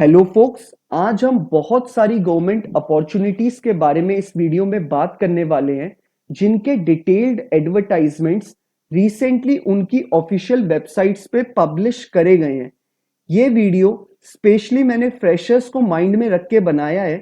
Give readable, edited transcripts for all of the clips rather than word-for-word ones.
Hello focus, आज हम बहुत सारी गवर्नमेंट अपॉर्चुनिटीज के बारे में इस वीडियो में बात करने वाले हैं जिनके डिटेल्ड एडवर्टाइजमेंट्स रिसेंटली उनकी ऑफिशियल वेबसाइट्स पे पब्लिश करे गए हैं। ये वीडियो स्पेशली मैंने फ्रेशर्स को माइंड में रख के बनाया है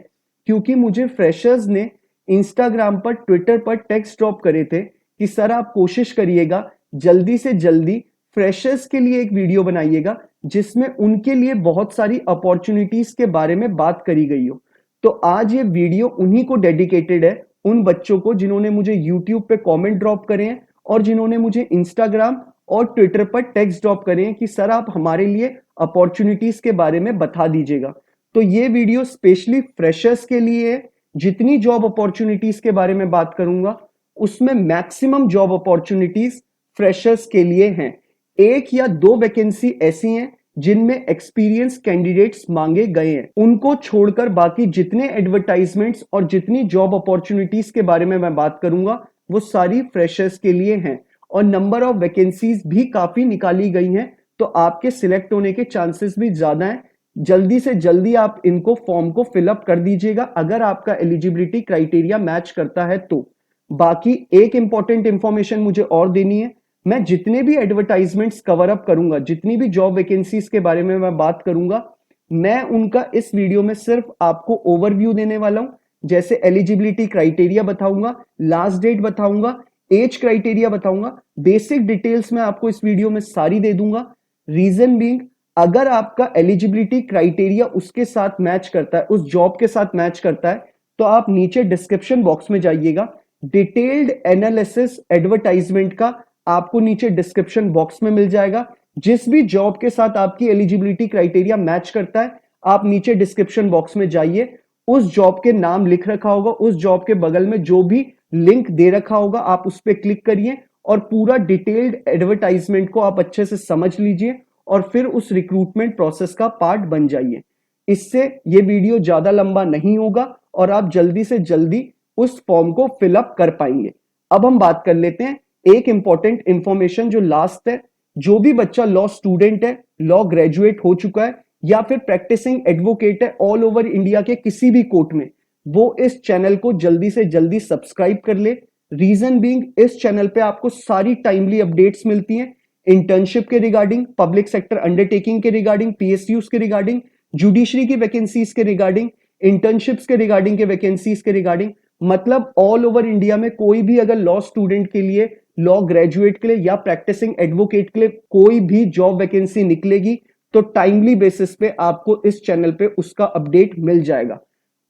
क्योंकि मुझे फ्रेशर्स ने इंस्टाग्राम पर ट्विटर पर टेक्स्ट ड्रॉप करे थे कि सर आप कोशिश करिएगा जल्दी से जल्दी फ्रेशर्स के लिए एक वीडियो बनाइएगा जिसमें उनके लिए बहुत सारी अपॉर्चुनिटीज के बारे में बात करी गई हो। तो आज ये वीडियो उन्हीं को डेडिकेटेड है, उन बच्चों को जिन्होंने मुझे यूट्यूब पे कमेंट ड्रॉप करे हैं और जिन्होंने मुझे इंस्टाग्राम और ट्विटर पर टेक्स्ट ड्रॉप करे हैं कि सर आप हमारे लिए अपॉर्चुनिटीज के बारे में बता दीजिएगा। तो ये वीडियो स्पेशली फ्रेशर्स के लिए है। जितनी जॉब अपॉर्चुनिटीज के बारे में बात करूंगा उसमें मैक्सिमम जॉब अपॉर्चुनिटीज फ्रेशर्स के लिए हैं। एक या दो वैकेंसी ऐसी हैं जिनमें एक्सपीरियंस कैंडिडेट्स मांगे गए हैं। उनको छोड़कर बाकी जितने एडवर्टाइजमेंट्स और जितनी जॉब अपॉर्चुनिटीज के बारे में मैं बात करूंगा वो सारी फ्रेशर्स के लिए हैं और नंबर ऑफ वैकेंसीज भी काफी निकाली गई हैं, तो आपके सिलेक्ट होने के चांसेस भी ज्यादा हैं। जल्दी से जल्दी आप इनको फॉर्म को फिलअप कर दीजिएगा अगर आपका एलिजिबिलिटी क्राइटेरिया मैच करता है तो। बाकी एक इंपॉर्टेंट इंफॉर्मेशन मुझे और देनी है, मैं जितने भी एडवर्टाइजमेंट्स कवर अप करूंगा, जितनी भी जॉब वैकेंसीज के बारे में मैं बात करूंगा, मैं उनका इस वीडियो में सिर्फ आपको ओवरव्यू देने वाला हूं। जैसे एलिजिबिलिटी क्राइटेरिया बताऊंगा, लास्ट डेट बताऊंगा, एज क्राइटेरिया बताऊंगा, बेसिक डिटेल्स मैं आपको इस वीडियो में सारी दे दूंगा। रीजन बीइंग, अगर आपका एलिजिबिलिटी क्राइटेरिया उसके साथ मैच करता है, उस जॉब के साथ मैच करता है, तो आप नीचे डिस्क्रिप्शन बॉक्स में जाइएगा, डिटेल्ड एनालिसिस एडवर्टाइजमेंट का आपको नीचे डिस्क्रिप्शन बॉक्स में मिल जाएगा। जिस भी जॉब के साथ आपकी एलिजिबिलिटी क्राइटेरिया मैच करता है, आप नीचे डिस्क्रिप्शन बॉक्स में जाइए, उस जॉब के नाम लिख रखा होगा, उस जॉब के बगल में जो भी लिंक दे रखा होगा आप उस पर क्लिक करिए और पूरा डिटेल्ड एडवर्टाइजमेंट को आप अच्छे से समझ लीजिए और फिर उस रिक्रूटमेंट प्रोसेस का पार्ट बन जाइए। इससे ये वीडियो ज्यादा लंबा नहीं होगा और आप जल्दी से जल्दी उस फॉर्म को फिलअप कर पाएंगे। अब हम बात कर लेते हैं एक इंपॉर्टेंट इंफॉर्मेशन जो लास्ट है। जो भी बच्चा लॉ स्टूडेंट है, लॉ ग्रेजुएट हो चुका है या फिर प्रैक्टिसिंग एडवोकेट है ऑल ओवर इंडिया के किसी भी कोर्ट में, वो इस चैनल को जल्दी से जल्दी सब्सक्राइब कर ले। रीजन बीइंग, इस चैनल पे आपको सारी टाइमली अपडेट्स मिलती हैं इंटर्नशिप के रिगार्डिंग, पब्लिक सेक्टर अंडरटेकिंग के रिगार्डिंग, पीएसयूज के रिगार्डिंग, जुडिशरी की वैकेंसीज के रिगार्डिंग, इंटर्नशिप्स के रिगार्डिंग के वैकेंसीज के रिगार्डिंग, मतलब ऑल ओवर इंडिया में कोई भी अगर लॉ स्टूडेंट के लिए, लॉ ग्रेजुएट के लिए या प्रैक्टिसिंग एडवोकेट के लिए कोई भी जॉब वैकेंसी निकलेगी तो टाइमली बेसिस पे आपको इस चैनल पे उसका अपडेट मिल जाएगा।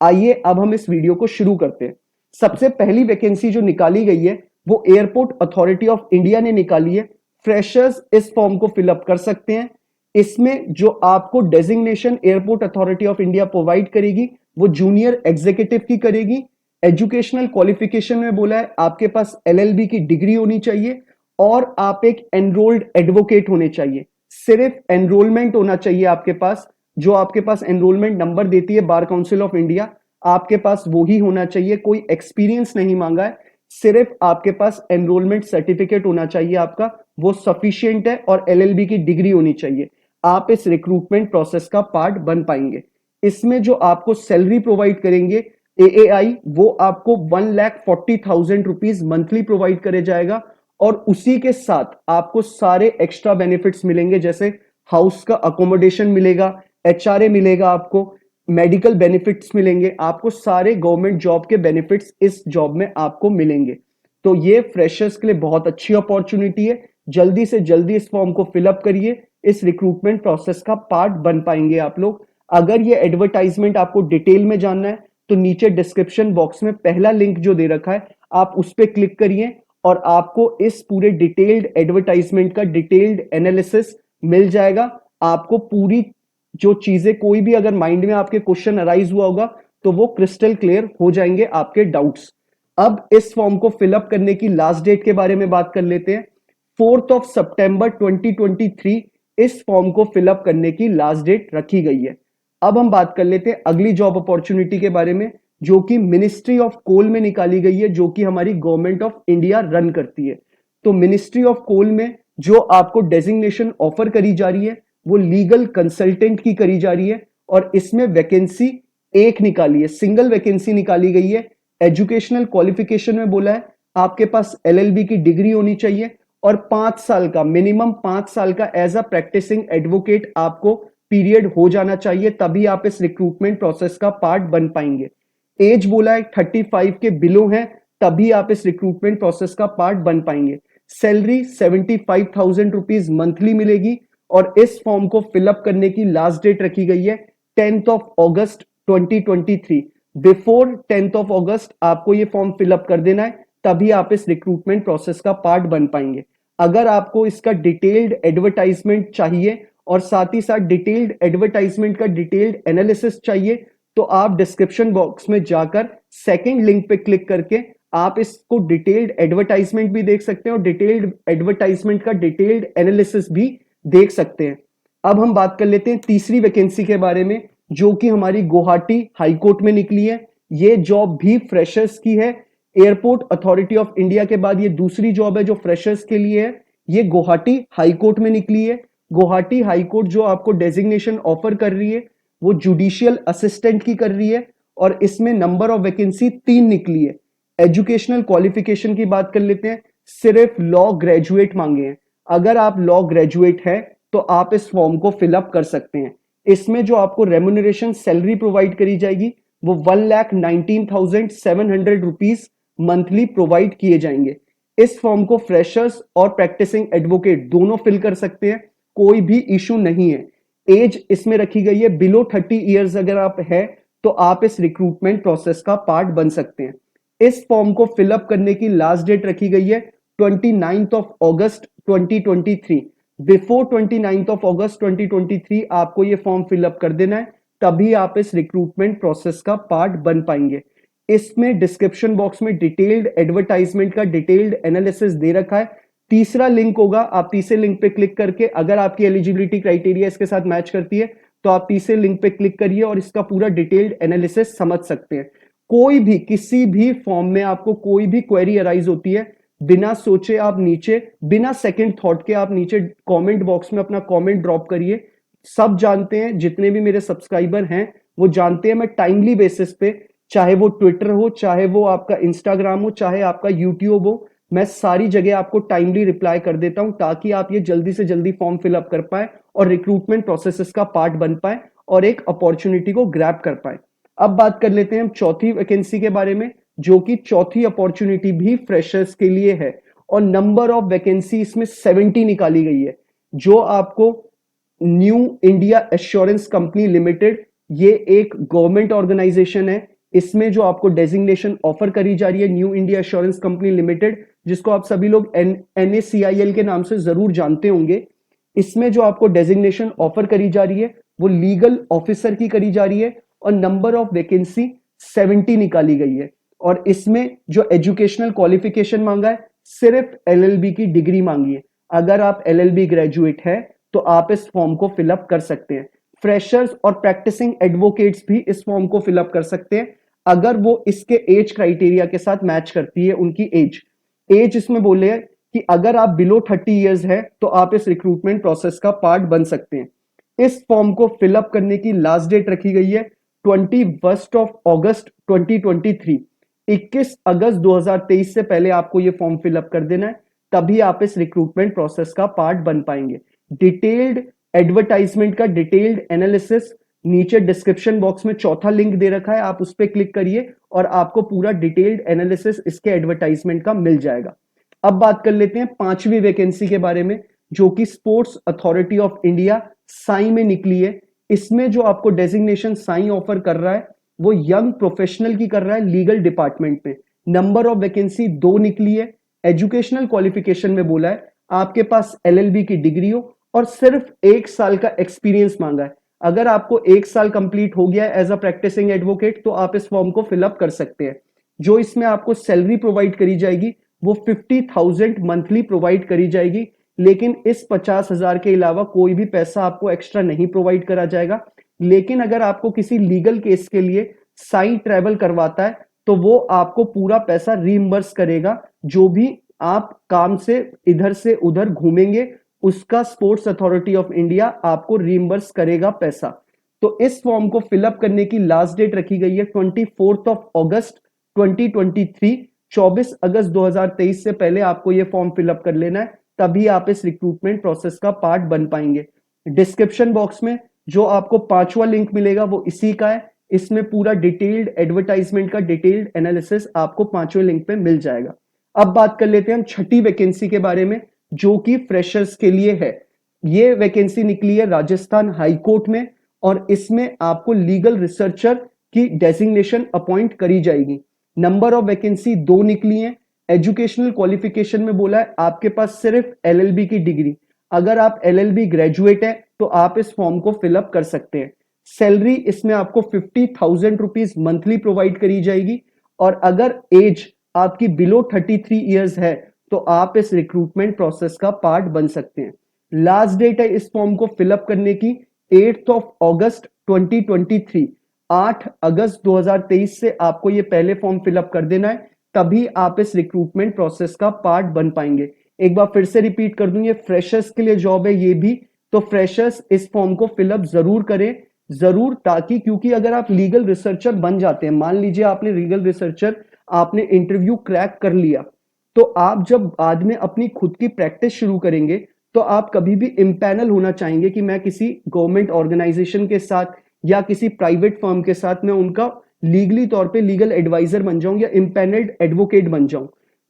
आइए अब हम इस वीडियो को शुरू करते हैं। सबसे पहली वैकेंसी जो निकाली गई है वो एयरपोर्ट अथॉरिटी ऑफ इंडिया ने निकाली है। फ्रेशर्स इस फॉर्म को फिलअप कर सकते हैं। इसमें जो आपको designation airport authority of India provide करेगी वो जूनियर एग्जीक्यूटिव की करेगी। एजुकेशनल क्वालिफिकेशन में बोला है आपके पास एलएलबी की डिग्री होनी चाहिए और आप एक एनरोल्ड एडवोकेट होने चाहिए। सिर्फ एनरोलमेंट होना चाहिए आपके पास, जो आपके पास एनरोलमेंट नंबर देती है बार काउंसिल ऑफ इंडिया, आपके पास वो ही होना चाहिए। कोई एक्सपीरियंस नहीं मांगा है, सिर्फ आपके पास एनरोलमेंट सर्टिफिकेट होना चाहिए आपका, वो सफिशियंट है और एलएलबी की डिग्री होनी चाहिए। आप इस रिक्रूटमेंट प्रोसेस का पार्ट बन पाएंगे। इसमें जो आपको सैलरी प्रोवाइड करेंगे एएआई, वो आपको 1,40,000 रुपीज मंथली प्रोवाइड करे जाएगा और उसी के साथ आपको सारे एक्स्ट्रा बेनिफिट्स मिलेंगे, जैसे हाउस का अकोमोडेशन मिलेगा, एचआरए मिलेगा, आपको मेडिकल बेनिफिट्स मिलेंगे, आपको सारे गवर्नमेंट जॉब के बेनिफिट्स इस जॉब में आपको मिलेंगे। तो ये फ्रेशर्स के लिए बहुत अच्छी अपॉर्चुनिटी है। जल्दी से जल्दी इस फॉर्म को फिलअप करिए, इस रिक्रूटमेंट प्रोसेस का पार्ट बन पाएंगे आप लोग। अगर ये एडवर्टाइजमेंट आपको डिटेल में जानना है तो नीचे डिस्क्रिप्शन बॉक्स में पहला लिंक जो दे रखा है आप उस पर क्लिक करिए और आपको इस पूरे डिटेल्ड एडवर्टाइजमेंट का डिटेल्ड एनालिसिस मिल जाएगा। आपको पूरी जो चीजें, कोई भी अगर माइंड में आपके क्वेश्चन अराइज हुआ होगा तो वो क्रिस्टल क्लियर हो जाएंगे आपके डाउट्स। अब इस फॉर्म को फिलअप करने की लास्ट डेट के बारे में बात कर लेते हैं। 4 सितंबर 2023 इस फॉर्म को फिलअप करने की लास्ट डेट रखी गई है। अब हम बात कर लेते हैं अगली जॉब अपॉर्चुनिटी के बारे में जो कि मिनिस्ट्री ऑफ कोल में निकाली गई है, जो कि हमारी गवर्नमेंट ऑफ इंडिया रन करती है। तो मिनिस्ट्री ऑफ कोल में जो आपको डेजिग्नेशन ऑफर करी जा रही है वो लीगल कंसल्टेंट की करी जा रही है और इसमें वैकेंसी एक निकाली है, सिंगल वैकेंसी निकाली गई है। एजुकेशनल क्वालिफिकेशन में बोला है आपके पास एलएलबी की डिग्री होनी चाहिए और 5 साल का, मिनिमम 5 साल का एज अ प्रैक्टिसिंग एडवोकेट आपको पीरियड हो जाना चाहिए, तभी आप इस रिक्रूटमेंट प्रोसेस का पार्ट बन पाएंगे। एज बोला है 35 के बिलो है, तभी आप इस रिक्रूटमेंट प्रोसेस का पार्ट बन पाएंगे। सैलरी 75,000 रुपीज मंथली मिलेगी और इस फॉर्म को फिलअप करने की लास्ट डेट रखी गई है 10th of August 2023। Before 10th of अगस्त आपको ये फॉर्म फिलअप कर देना है, तभी आप इस रिक्रूटमेंट प्रोसेस का पार्ट बन पाएंगे। अगर आपको इसका डिटेल्ड एडवर्टाइजमेंट चाहिए और साथ ही साथ डिटेल्ड एडवर्टाइजमेंट का डिटेल्ड एनालिसिस चाहिए, तो आप डिस्क्रिप्शन बॉक्स में जाकर सेकंड लिंक पे क्लिक करके आप इसको डिटेल्ड एडवर्टाइजमेंट भी देख सकते हैं और डिटेल्ड एडवर्टाइजमेंट का डिटेल्ड एनालिसिस भी देख सकते हैं। अब हम बात कर लेते हैं तीसरी वैकेंसी के बारे में, जो कि हमारी गुवाहाटी हाईकोर्ट में निकली है। ये जॉब भी फ्रेशर्स की है। एयरपोर्ट अथॉरिटी ऑफ इंडिया के बाद ये दूसरी जॉब है जो फ्रेशर्स के लिए है। ये गुवाहाटी हाईकोर्ट में निकली है। गुवाहाटी हाईकोर्ट जो आपको डेजिग्नेशन ऑफर कर रही है वो जुडिशियल असिस्टेंट की कर रही है और इसमें नंबर ऑफ वैकेंसी 3 निकली है। एजुकेशनल क्वालिफिकेशन की बात कर लेते हैं, सिर्फ लॉ ग्रेजुएट मांगे हैं। अगर आप लॉ ग्रेजुएट है तो आप इस फॉर्म को फिलअप कर सकते हैं। इसमें जो आपको रेम्युनरेशन सैलरी प्रोवाइड करी जाएगी वो 1,19,700 रुपीज मंथली प्रोवाइड किए जाएंगे। इस फॉर्म को फ्रेशर्स और प्रैक्टिसिंग एडवोकेट दोनों फिल कर सकते हैं, कोई भी इशू नहीं है। एज इसमें रखी गई है बिलो 30 ईयर्स अगर आप है तो आप इस रिक्रूटमेंट प्रोसेस का पार्ट बन सकते हैं। इस फॉर्म को फिलअप करने की लास्ट डेट रखी गई है 29th of August 2023। Before 29th of अगस्त 2023 आपको ये फॉर्म फिलअप कर देना है, तभी आप इस रिक्रूटमेंट प्रोसेस का पार्ट बन पाएंगे। इसमें डिस्क्रिप्शन बॉक्स में डिटेल्ड एडवर्टाइजमेंट का डिटेल्ड एनालिसिस दे रखा है। तीसरा लिंक होगा, आप तीसरे लिंक पे क्लिक करके अगर आपकी एलिजिबिलिटी क्राइटेरिया इसके साथ मैच करती है तो आप तीसरे लिंक पे क्लिक करिए और इसका पूरा डिटेल्ड एनालिसिस समझ सकते हैं। कोई भी किसी भी फॉर्म में आपको कोई भी क्वेरी अराइज होती है, बिना सोचे आप नीचे, बिना सेकंड थॉट के आप नीचे कमेंट बॉक्स में अपना कमेंट ड्रॉप करिए। सब जानते हैं, जितने भी मेरे सब्सक्राइबर हैं वो जानते हैं मैं टाइमली बेसिस पे, चाहे वो ट्विटर हो, चाहे वो आपका इंस्टाग्राम हो, चाहे आपका यूट्यूब हो, मैं सारी जगह आपको टाइमली रिप्लाई कर देता हूं ताकि आप ये जल्दी से जल्दी फॉर्म फिलअप कर पाए और रिक्रूटमेंट प्रोसेस का पार्ट बन पाए और एक अपॉर्चुनिटी को ग्रैब कर पाए। अब बात कर लेते हैं हम चौथी वैकेंसी के बारे में, जो कि चौथी अपॉर्चुनिटी भी फ्रेशर्स के लिए है और नंबर ऑफ वैकेंसी इसमें 70 निकाली गई है। जो आपको new India assurance company limited, ये एक गवर्नमेंट ऑर्गेनाइजेशन है। इसमें जो आपको डेजिग्नेशन ऑफर करी जा रही है new India assurance company limited, जिसको आप सभी लोग NACIL के नाम से जरूर जानते होंगे। इसमें जो आपको डेजिग्नेशन ऑफर करी जा रही है वो लीगल ऑफिसर की करी जा रही है और नंबर ऑफ वैकेंसी 70 निकाली गई है। और इसमें जो एजुकेशनल क्वालिफिकेशन मांगा है सिर्फ LLB की डिग्री मांगी है। अगर आप LLB ग्रेजुएट है तो आप इस फॉर्म को फिलअप कर सकते हैं। फ्रेशर्स और प्रैक्टिसिंग एडवोकेट्स भी इस फॉर्म को फिलअप कर सकते हैं अगर वो इसके एज क्राइटेरिया के साथ मैच करती है उनकी एज इसमें बोले है कि अगर आप बिलो 30 इयर्स है तो आप इस रिक्रूटमेंट प्रोसेस का पार्ट बन सकते हैं। इस फॉर्म को फिलअप करने की लास्ट डेट रखी गई है 21 ऑफ अगस्त 2023। 21 अगस्त 2023 से पहले आपको ये फॉर्म फिलअप कर देना है, तभी आप इस रिक्रूटमेंट प्रोसेस का पार्ट बन पाएंगे। डिटेल्ड एडवर्टाइजमेंट का डिटेल्ड एनालिसिस नीचे डिस्क्रिप्शन बॉक्स में चौथा लिंक दे रखा है, आप उस पर क्लिक करिए और आपको पूरा डिटेल्ड एनालिसिस इसके एडवर्टाइजमेंट का मिल जाएगा। अब बात कर लेते हैं पांचवी वैकेंसी के बारे में, जो कि sports authority of India Sai में निकली है। इसमें जो आपको डेजिग्नेशन साई ऑफर कर रहा है वो यंग प्रोफेशनल की कर रहा है लीगल डिपार्टमेंट में। नंबर ऑफ वैकेंसी 2 निकली है। एजुकेशनल क्वालिफिकेशन में बोला है आपके पास LLB की डिग्री हो और सिर्फ 1 साल का एक्सपीरियंस मांगा है। अगर आपको 1 साल कंप्लीट हो गया है एज अ प्रैक्टिसिंग एडवोकेट तो आप इस फॉर्म को फिलअप कर सकते हैं। जो इसमें आपको सैलरी प्रोवाइड करी जाएगी वो 50,000 मंथली प्रोवाइड करी जाएगी, लेकिन इस 50,000 के अलावा कोई भी पैसा आपको एक्स्ट्रा नहीं प्रोवाइड करा जाएगा। लेकिन अगर आपको किसी लीगल केस के लिए साई ट्रैवल करवाता है तो वो आपको पूरा पैसा रीइंबर्स करेगा। जो भी आप काम से इधर से उधर घूमेंगे उसका स्पोर्ट्स अथॉरिटी ऑफ इंडिया आपको रीइंबर्स करेगा पैसा। तो इस फॉर्म को फिलअप करने की लास्ट डेट रखी गई है 24 अगस्त 2023। 24 अगस्त 2023 से पहले आपको ये फॉर्म फिलअप कर लेना है, तभी आप इस रिक्रूटमेंट प्रोसेस का पार्ट बन पाएंगे। डिस्क्रिप्शन बॉक्स में जो आपको पांचवा लिंक मिलेगा वो इसी का है। इसमें पूरा डिटेल्ड एडवर्टाइजमेंट का डिटेल्ड एनालिसिस आपको पांचवें लिंक पे मिल जाएगा। अब बात कर लेते हैं हम छठी वैकेंसी के बारे में, जो कि फ्रेशर्स के लिए है। ये वैकेंसी निकली है राजस्थान हाई कोर्ट में, और इसमें आपको लीगल रिसर्चर की डेजिग्नेशन अपॉइंट करी जाएगी। नंबर ऑफ वैकेंसी 2 निकली है। एजुकेशनल क्वालिफिकेशन में बोला है आपके पास सिर्फ एलएलबी की डिग्री। अगर आप एलएलबी ग्रेजुएट है तो आप इस फॉर्म को फिलअप कर सकते हैं। सैलरी इसमें आपको 50,000 रुपीज मंथली प्रोवाइड करी जाएगी, और अगर एज आपकी बिलो 33 ईयर्स है तो आप इस रिक्रूटमेंट प्रोसेस का पार्ट बन सकते हैं। लास्ट डेट है इस फॉर्म को फिलअप करने की 8 अगस्त 2023। 8 अगस्त 2023 से आपको ये पहले फॉर्म फिलअप कर देना है, तभी आप इस रिक्रूटमेंट प्रोसेस का पार्ट बन पाएंगे। एक बार फिर से रिपीट कर दूं, ये फ्रेशर्स के लिए जॉब है ये भी, तो फ्रेशर्स इस फॉर्म को फिलअप जरूर करें, जरूर, ताकि क्योंकि अगर आप लीगल रिसर्चर बन जाते हैं, मान लीजिए आपने लीगल रिसर्चर आपने इंटरव्यू क्रैक कर लिया, तो आप जब बाद में अपनी खुद की प्रैक्टिस शुरू करेंगे तो आप कभी भी इम्पैनल होना चाहेंगे कि मैं किसी गवर्नमेंट ऑर्गेनाइजेशन के साथ या किसी प्राइवेट फर्म के साथ मैं उनका लीगली तौर पे लीगल एडवाइजर बन जाऊं या इम्पैनल्ड एडवोकेट बन जाऊं।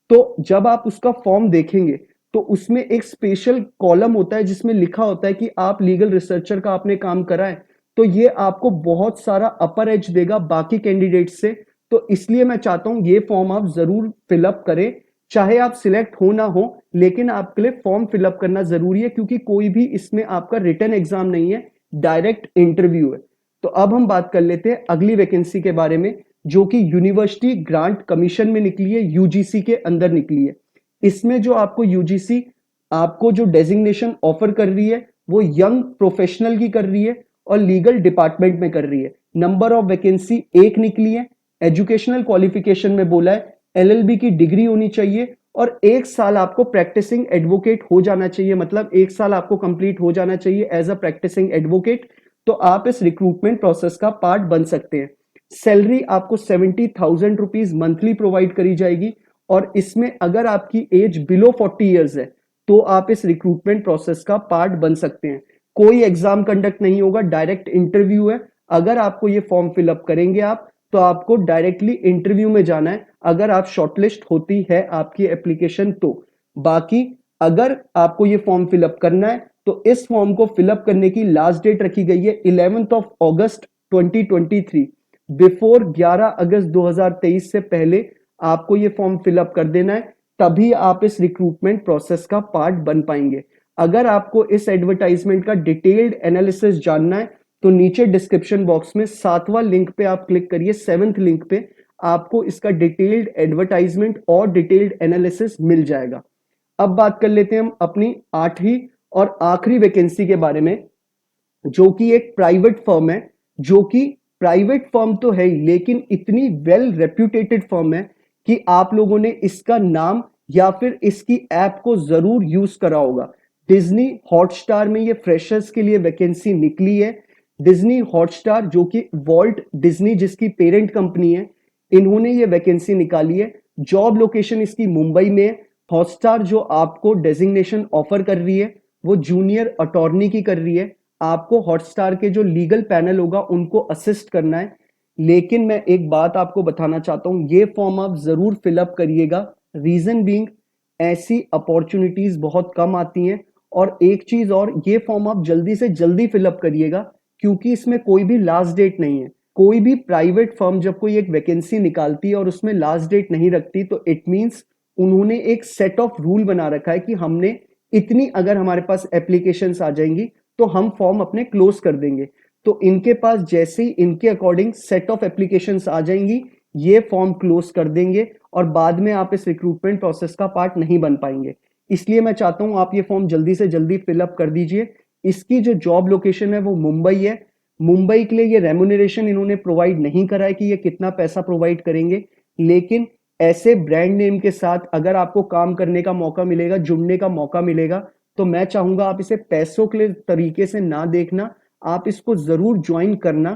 तो जब आप उसका फॉर्म देखेंगे तो उसमें एक स्पेशल कॉलम होता है जिसमें लिखा होता है कि आप लीगल रिसर्चर का आपने काम करा है, तो ये आपको बहुत सारा अपर एज देगा बाकी कैंडिडेट से। तो इसलिए मैं चाहता हूं ये फॉर्म आप जरूर फिलअप करें, चाहे आप सिलेक्ट हो ना हो, लेकिन आपके लिए फॉर्म फिलअप करना जरूरी है, क्योंकि कोई भी इसमें आपका रिटन एग्जाम नहीं है, डायरेक्ट इंटरव्यू है। तो अब हम बात कर लेते हैं अगली वैकेंसी के बारे में, जो कि यूनिवर्सिटी ग्रांट कमीशन में निकली है, यूजीसी के अंदर निकली है। इसमें जो आपको यूजीसी आपको जो डेजिग्नेशन ऑफर कर रही है वो यंग प्रोफेशनल की कर रही है और लीगल डिपार्टमेंट में कर रही है। नंबर ऑफ वैकेंसी 1 निकली है। एजुकेशनल क्वालिफिकेशन में बोला है एलएलबी की डिग्री होनी चाहिए और 1 साल आपको प्रैक्टिसिंग एडवोकेट हो जाना चाहिए, मतलब 1 साल आपको कंप्लीट हो जाना चाहिए एज अ प्रैक्टिसिंग एडवोकेट, तो आप इस रिक्रूटमेंट प्रोसेस का पार्ट बन सकते हैं। सैलरी आपको 70,000 रुपीज मंथली प्रोवाइड करी जाएगी, और इसमें अगर आपकी एज बिलो 40 ईयर्स है तो आप इस रिक्रूटमेंट प्रोसेस का पार्ट बन सकते हैं। कोई एग्जाम कंडक्ट नहीं होगा, डायरेक्ट इंटरव्यू है। अगर आपको ये फॉर्म फिलअप करेंगे आप, तो आपको डायरेक्टली इंटरव्यू में जाना है, अगर आप शॉर्टलिस्ट होती है आपकी एप्लीकेशन तो। बाकी अगर आपको ये फॉर्म फिलअप करना है तो इस फॉर्म को फिलअप करने की लास्ट डेट रखी गई है 11 अगस्त 2023। बिफोर 11 अगस्त 2023 से पहले आपको ये फॉर्म फिलअप कर देना है, तभी आप इस रिक्रूटमेंट प्रोसेस का पार्ट बन पाएंगे। अगर आपको इस एडवर्टाइजमेंट का डिटेल्ड एनालिसिस जानना है तो नीचे डिस्क्रिप्शन बॉक्स में 7वां लिंक पे आप क्लिक करिए, 7th लिंक पे आपको इसका डिटेल्ड एडवर्टाइजमेंट और डिटेल्ड एनालिसिस मिल जाएगा। अब बात कर लेते हैं हम अपनी 8वीं और आखिरी वैकेंसी के बारे में, जो कि एक प्राइवेट फर्म है, जो कि प्राइवेट फर्म तो है ही लेकिन इतनी वेल रेप्यूटेटेड फर्म है कि आप लोगों ने इसका नाम या फिर इसकी ऐप को जरूर यूज करा होगा। डिज्नी हॉटस्टार में ये फ्रेशर्स के लिए वैकेंसी निकली है। डिज्नी हॉटस्टार जो कि वॉल्ट डिज्नी जिसकी पेरेंट कंपनी है, इन्होंने ये वैकेंसी निकाली है। जॉब लोकेशन इसकी मुंबई में है। हॉटस्टार जो आपको डेजिग्नेशन ऑफर कर रही है वो जूनियर अटॉर्नी की कर रही है। आपको हॉटस्टार के जो लीगल पैनल होगा उनको असिस्ट करना है। लेकिन मैं एक बात आपको बताना चाहता हूं, ये फॉर्म आप जरूर फिलअप करिएगा। रीजन बीइंग ऐसी अपॉर्चुनिटीज बहुत कम आती हैं, और एक चीज और, ये फॉर्म आप जल्दी से जल्दी फिलअप करिएगा, क्योंकि इसमें कोई भी लास्ट डेट नहीं है। कोई भी प्राइवेट फर्म जब कोई एक वैकेंसी निकालती है और उसमें लास्ट डेट नहीं रखती, तो इट मींस उन्होंने एक सेट ऑफ रूल बना रखा है कि हमने इतनी अगर हमारे पास एप्लीकेशंस आ जाएंगी तो हम फॉर्म अपने क्लोज कर देंगे। तो इनके पास जैसे ही इनके अकॉर्डिंग सेट ऑफ एप्लीकेशंस आ जाएंगी, ये फॉर्म क्लोज कर देंगे और बाद में आप इस रिक्रूटमेंट प्रोसेस का पार्ट नहीं बन पाएंगे। इसलिए मैं चाहता हूं आप ये फॉर्म जल्दी से जल्दी फिलअप कर दीजिए। इसकी जो जॉब लोकेशन है वो मुंबई है। मुंबई के लिए ये रेम्यूनरेशन इन्होंने प्रोवाइड नहीं करा है कि ये कितना पैसा प्रोवाइड करेंगे, लेकिन ऐसे ब्रांड नेम के साथ अगर आपको काम करने का मौका मिलेगा, जुड़ने का मौका मिलेगा, तो मैं चाहूंगा आप इसे पैसों के लिए तरीके से ना देखना, आप इसको जरूर ज्वाइन करना,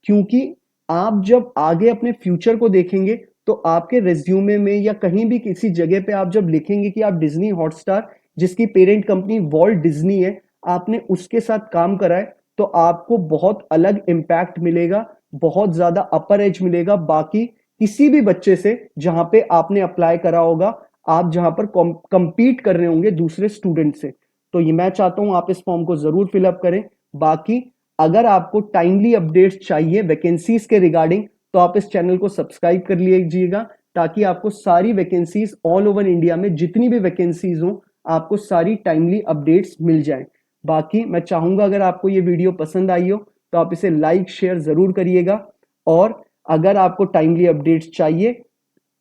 क्योंकि आप जब आगे अपने फ्यूचर को देखेंगे तो आपके रेज्यूमे में या कहीं भी किसी जगह पे आप जब लिखेंगे कि आप डिज्नी हॉटस्टार, जिसकी पेरेंट कंपनी वॉल्ट डिज्नी है, आपने उसके साथ काम करा है, तो आपको बहुत अलग इम्पैक्ट मिलेगा, बहुत ज्यादा अपर एज मिलेगा बाकी किसी भी बच्चे से जहां पे आपने अप्लाई करा होगा, आप जहां पर कंपीट कर रहे होंगे दूसरे स्टूडेंट से। तो ये मैं चाहता हूं आप इस फॉर्म को जरूर फिलअप करें। बाकी अगर आपको टाइमली अपडेट्स चाहिए वैकेंसीज के रिगार्डिंग, तो आप इस चैनल को सब्सक्राइब कर लीजिएगा, ताकि आपको सारी वैकेंसीज ऑल ओवर इंडिया में जितनी भी वैकेंसीज हो, आपको सारी टाइमली अपडेट्स मिल जाएं। बाकी मैं चाहूंगा अगर आपको ये वीडियो पसंद आई हो तो आप इसे लाइक शेयर जरूर करिएगा, और अगर आपको टाइमली अपडेट्स चाहिए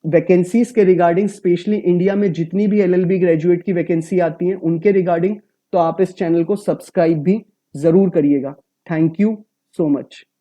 वैकेंसीज के रिगार्डिंग, स्पेशली इंडिया में जितनी भी एलएलबी ग्रेजुएट की वैकेंसी आती है उनके रिगार्डिंग, तो आप इस चैनल को सब्सक्राइब भी जरूर करिएगा। Thank you so much.